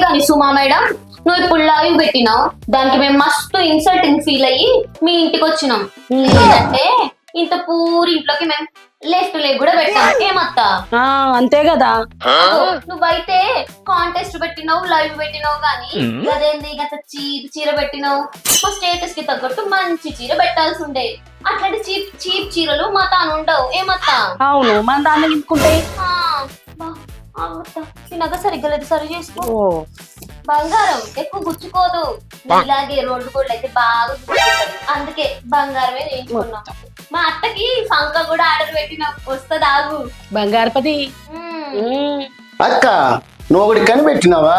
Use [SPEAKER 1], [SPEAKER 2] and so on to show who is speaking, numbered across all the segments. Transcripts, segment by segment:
[SPEAKER 1] కానీ సుమా మేడం, నువ్వు ఇప్పుడు లైవ్ పెట్టినావు, దానికి మేము మస్తు ఇన్సల్టింగ్ ఫీల్ అయ్యి మీ ఇంటికి వచ్చినాం. లేదంటే ఇంత పూరి ఇంట్లోకి మేము లెఫ్ట్ లెగ్ కూడా పెట్టాం. ఏమత్తా?
[SPEAKER 2] అంతే కదా.
[SPEAKER 1] నువ్వైతే కాంటెస్ట్ పెట్టినావు, లైవ్ పెట్టినావు, గానీ అదేంది గత చీర పెట్టినావు. మా స్టేటస్ కి తగ్గట్టు మంచి చీర పెట్టాల్సి ఉండే. అట్లాంటి చీప్ చీప్ చీరలు మా తాను ఉండవు. ఏమత్తా?
[SPEAKER 2] అవును, మన దాన్ని నింపుకుంటాయి.
[SPEAKER 1] నగ సరిగ్గా లేదు, సరి చేసుకో. బంగారం ఎక్కువ గుచ్చుకోదు, ఇలాగే రోడ్డు గోల్డ్ అయితే బాగా గుచ్చుకుంటది. అందుకే బంగారమే నేర్చుకున్నాం. మా అత్తకి సంక కూడా ఆర్డర్ పెట్టిన, వస్తుంది ఆగు.
[SPEAKER 2] బంగారపతి
[SPEAKER 3] అక్క, నువ్వు ఒకటి కనిపెట్టినావా?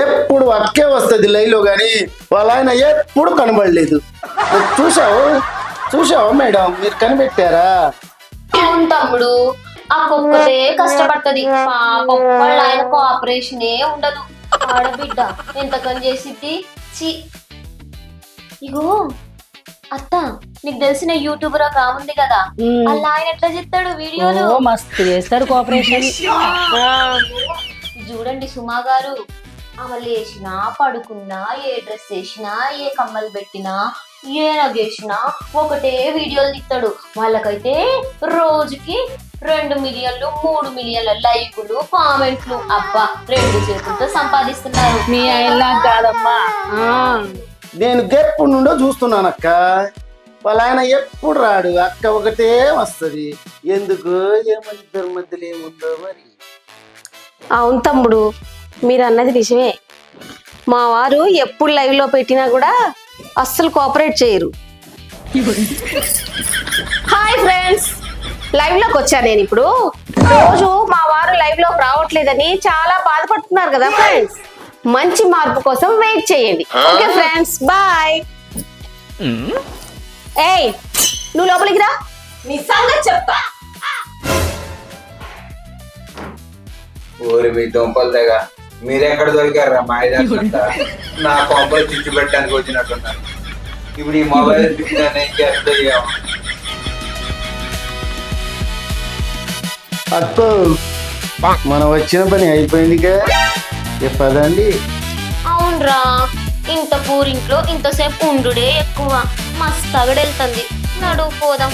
[SPEAKER 3] ఎప్పుడు అక్కే వస్తుంది లైలో గాని వాళ్ళ ఆయన ఎప్పుడు కనబడలేదు. చూసావా మేడం, మీరు కనిపెట్టారా?
[SPEAKER 1] అవును తమ్ముడు, ఆ కుక్కతే కష్టపడుతుంది. పాపం వాళ్ళ ఆయనకు ఆపరేషనే ఉండదు. ఆడబిడ్డ ఎంతకని చేసిద్ది. ఇగో అత్త, నీకు తెలిసిన యూట్యూబర్ ఒక ఉంది కదా, అలా ఆయన ఎట్లా చెప్తాడు వీడియోలు.
[SPEAKER 2] మస్తు చేస్తారు కోఆపరేషన్.
[SPEAKER 1] చూడండి సుమా గారు, ఆమె లేచినా పడుకున్నా, ఏ డ్రెస్ వేసినా, ఏ కమ్మలు పెట్టినా, ఏ నగేసినా ఒకటే వీడియోలు తీస్తాడు. వాళ్ళకైతే రోజుకి 2 మిలియన్లు 3 మిలియన్ల లైకులు, కామెంట్లు. అబ్బా, 2 చేతులతో సంపాదిస్తున్నారు.
[SPEAKER 2] మీ ఆయన కాదమ్మా.
[SPEAKER 3] నేను ఎప్పుడు నుండో చూస్తున్నాను అక్క. వాళ్ళ ఆయన ఎప్పుడు రాడు, అక్క ఒకటే వస్తుంది. ఎందుకు ఏమో ఇద్దరి మధ్యలో ఏముందో మరి.
[SPEAKER 4] అవును తమ్ముడు, మీరు అన్నది నిజమే. మా వారు ఎప్పుడు లైవ్ లో పెట్టినా కూడా అస్సలు కోఆపరేట్ చేయరు. హాయ్ ఫ్రెండ్స్, లైవ్ లోకి వచ్చాను నేను ఇప్పుడు. రోజు మా వారు లైవ్ లోకి రావట్లేదని చాలా బాధపడుతున్నారు కదా ఫ్రెండ్స్. మంచి మార్పు కోసం వెయిట్ చేయండి. Okay friends, bye. ఏయ్, నువ్వు లోపలికి రా, నీ సంగతి చెప్తా.
[SPEAKER 5] ఊరి మీ దుంపలు దగ్గర మీరెక్కడ దొరికారా మా ఐదంతా? నా కొంపలు చిచ్చు పెట్టడానికి వచ్చినట్టున్నారు. ఇప్పుడు ఈ మొబైల్
[SPEAKER 3] అక్కో, మనం వచ్చిన పని అయిపోయిందిగా, పదండి.
[SPEAKER 1] అవునరా, ఇంత పూరింట్లో ఇంతసేపు ఉండుడే ఎక్కువ. మస్తు తగడెళ్తుంది. నడువు పోదాం.